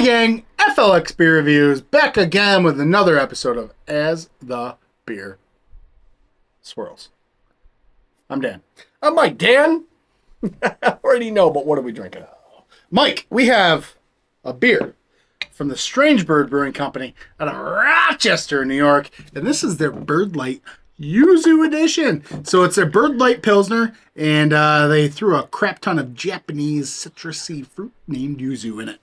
gang, FLX Beer Reviews, back again with another episode of As the Beer Swirls. I'm Dan. I'm Mike. Dan? I already know, but what are we drinking? Mike, we have a beer from the Strangebird Brewing Company out of Rochester, New York, and this is their Bird Light Yuzu edition. So it's a Bird Light Pilsner, and they threw a crap ton of Japanese citrusy fruit named Yuzu in it.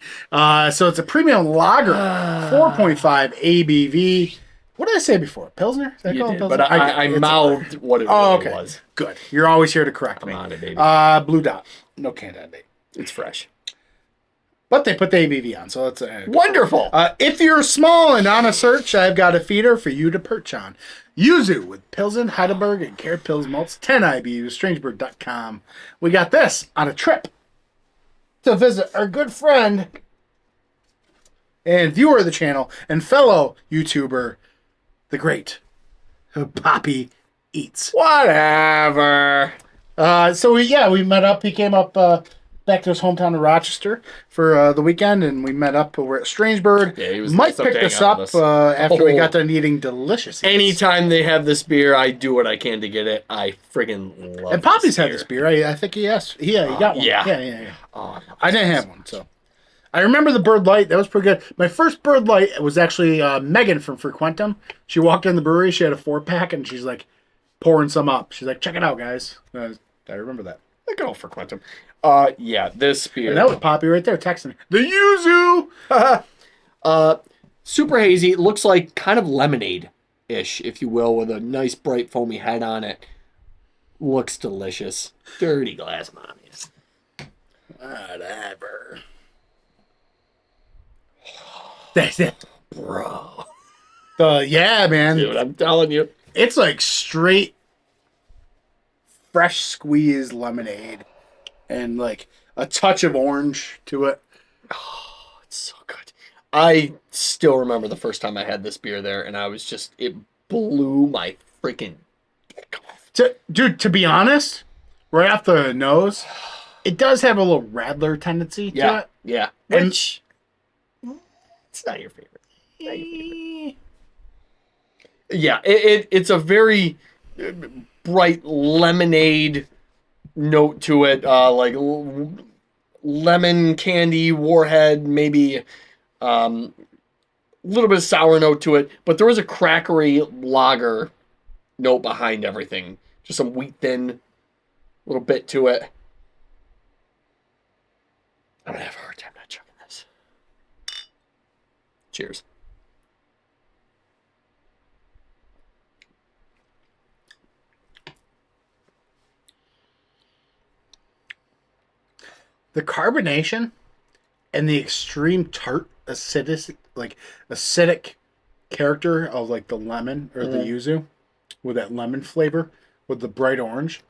So it's a premium lager, 4.5 ABV. What did I say before? Pilsner? Is that You called did, Pilsner? but I mouthed what it really was. Good. You're always here to correct me. I'm on it, baby. Blue Dot. No can date. It's fresh. But they put the ABV on, so that's Wonderful. If you're small and on a search, I've got a feeder for you to perch on. Yuzu with Pilsen, Heidelberg, and Carrot Pils malts, 10 IBUs, strangebird.com. We got this on a trip to visit our good friend and viewer of the channel and fellow YouTuber, the great Poppy Eats. Whatever. So we met up. He came up back to his hometown of Rochester for the weekend, and we met up over at Strangebird. Yeah, he was Mike nice picked to us hang out up with after we got done eating delicious. Anytime they have this beer, I do what I can to get it. I friggin' love it. And Poppy's had this beer. I think he asked. He got one. Yeah. Oh, I didn't have one, so. I remember the Bird Light. That was pretty good. My first Bird Light was actually Megan from Frequentum. She walked in the brewery. She had a 4-pack, and she's like pouring some up. She's like, check it out, guys. I remember that. I go for Quantum. Yeah, this beer. And that was Poppy right there texting me. The Yuzu! Super hazy. It looks like kind of lemonade-ish, if you will, with a nice bright foamy head on it. Looks delicious. Dirty glass, mommy. Whatever. That's it. Bro. Yeah, man. Dude, I'm telling you. It's like straight fresh squeezed lemonade and like a touch of orange to it. Oh, it's so good. I still remember the first time I had this beer there, and I was just, it blew my freaking dick off. To be honest, right off the nose, it does have a little Radler tendency to it. Yeah. And- Which, it's not your favorite. Not your favorite. Yeah, it's a very bright lemonade note to it, like lemon candy, warhead, maybe a little bit of sour note to it, but there was a crackery lager note behind everything. Just some wheat thin little bit to it. I'm gonna have a hard time not chugging this. Cheers. The carbonation and the extreme tart acidic character of like the lemon or the yuzu with that lemon flavor with the bright orange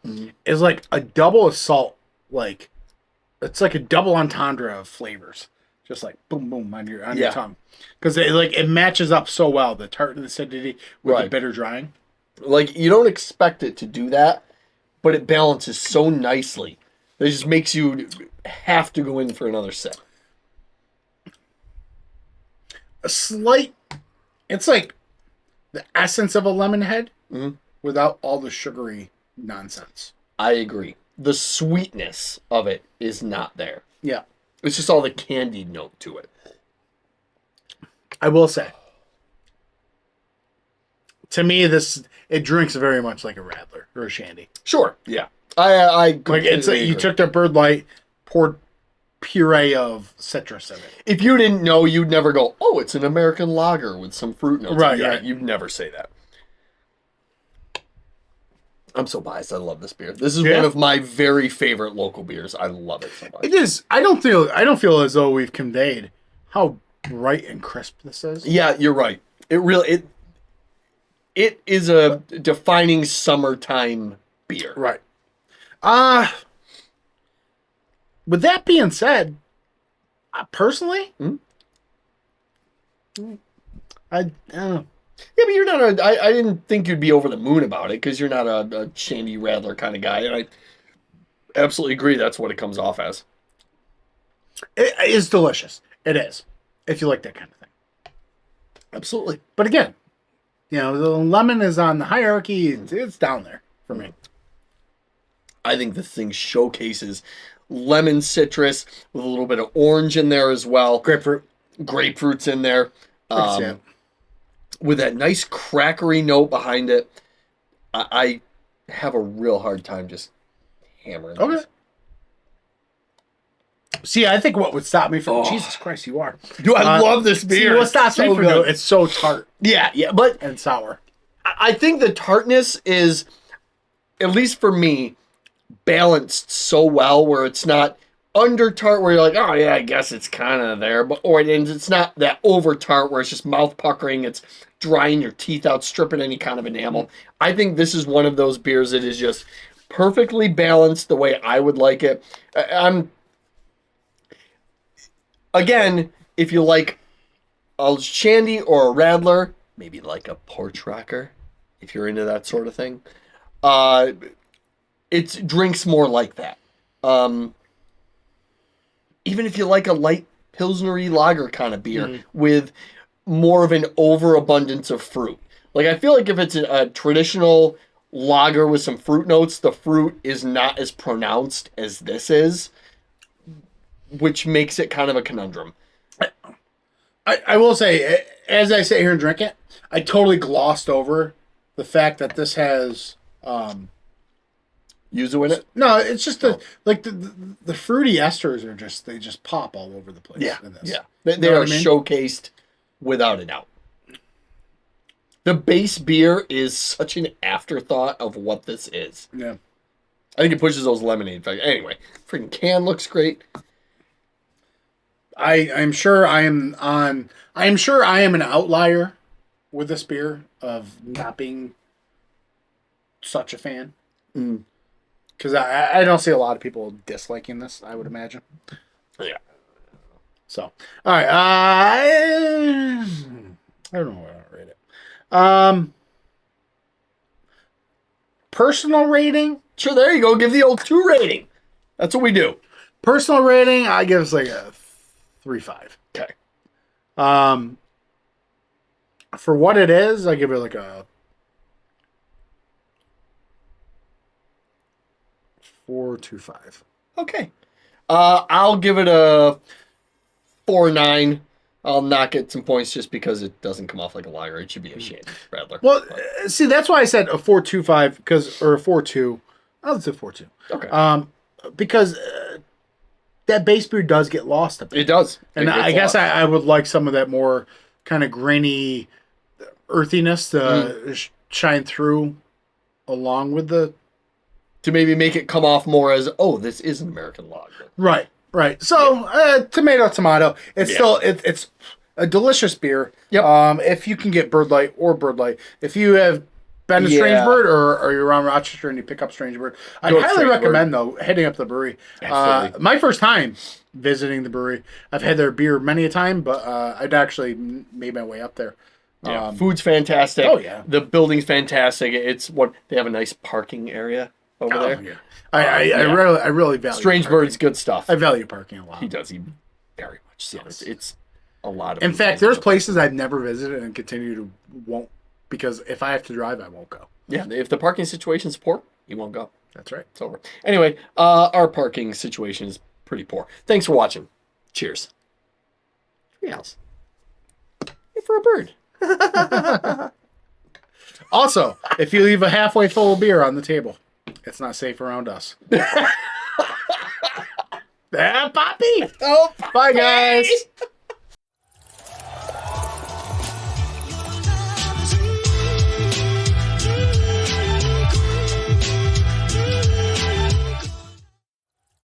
is like a double assault. Like it's like a double entendre of flavors, just like boom boom on your tongue, because it matches up so well, the tart and the acidity with the bitter drying. Like you don't expect it to do that, but it balances so nicely. It just makes you have to go in for another sip. It's like the essence of a lemon head without all the sugary nonsense. I agree. The sweetness of it is not there. Yeah. It's just all the candied note to it. I will say, to me, it drinks very much like a Radler or a Shandy. Sure. Yeah. I Like it's like you took the Bird Light, poured puree of citrus in it. If you didn't know, you'd never go, oh, it's an American lager with some fruit notes. Right, yeah, right. You'd never say that. I'm so biased. I love this beer. This is one of my very favorite local beers. I love it so much. It is. I don't feel as though we've conveyed how bright and crisp this is. Yeah, you're right. It is a defining summertime beer. Right. With that being said, personally, I don't know. Yeah, but you're not I didn't think you'd be over the moon about it because you're not a Shandy Radler kind of guy. And I absolutely agree that's what it comes off as. It is delicious. It is. if you like that kind of thing. Absolutely. But again, the lemon is on the hierarchy. It's down there for me. I think this thing showcases lemon citrus with a little bit of orange in there as well. Grapefruit's in there. With that nice crackery note behind it. I have a real hard time just hammering Okay. these. See, I think what would stop me from... Jesus Christ, you are. Dude, I love this beer. See, what stops me from it? It's so tart Yeah, but... and sour. I think the tartness is, at least for me, balanced so well where it's not under tart where you're like, oh yeah, I guess it's kind of there, but it's not that over tart where it's just mouth puckering, it's drying your teeth out, stripping any kind of enamel. I think this is one of those beers that is just perfectly balanced the way I would like it. Again, if you like a shandy or a radler, maybe like a porch rocker, if you're into that sort of thing, it's drinks more like that. Even if you like a light Pilsner-y lager kind of beer with more of an overabundance of fruit. Like, I feel like if it's a traditional lager with some fruit notes, the fruit is not as pronounced as this is, which makes it kind of a conundrum. I will say, as I sit here and drink it, I totally glossed over the fact that this has... Yuzu in it? No, it's just the fruity esters are they just pop all over the place. Yeah, in this. yeah. They are showcased without a doubt. The base beer is such an afterthought of what this is. Yeah. I think it pushes those lemonade. Anyway, freaking can looks great. I'm sure I am an outlier with this beer of not being such a fan. Because I don't see a lot of people disliking this, I would imagine. Yeah. So, all right. I don't know where I rate it. Personal rating? Sure, there you go. Give the old 2 rating. That's what we do. Personal rating, I give us like a 3.5. Okay. For what it is, I give it like a 4.25. Okay. I'll give it a 4.9. I'll knock it some points just because it doesn't come off like a lager. It should be a shandy radler. Well, see, that's why I said a 4.25 or a 4.2. I'll say 4.2. Okay. Because that base beer does get lost a bit. It does. And I guess I would like some of that more kind of grainy earthiness to shine through along with the... To maybe make it come off more as, oh, this is an American lager. Right. So, tomato. It's still, it's a delicious beer. Yep. If you can get Bird Light or Bird Light. If you have been to Strangebird or you're around Rochester and you pick up Strangebird, I highly recommend, though, heading up to the brewery. My first time visiting the brewery. I've had their beer many a time, but I'd actually made my way up there. Yeah. Food's fantastic. Oh, yeah. The building's fantastic. They have a nice parking area over there. Yeah. I really value Strangebird's good stuff. I value parking a lot. He does. He very much so. Yes. It's a lot of... In fact, there's places I've never visited and continue to won't, because if I have to drive, I won't go. Yeah, if the parking situation's poor, you won't go. That's right. It's over. Anyway, our parking situation is pretty poor. Thanks for watching. Cheers. Treehouse. Hey, for a bird. Also, if you leave a halfway full of beer on the table, it's not safe around us. Poppy! Oh, bye, guys.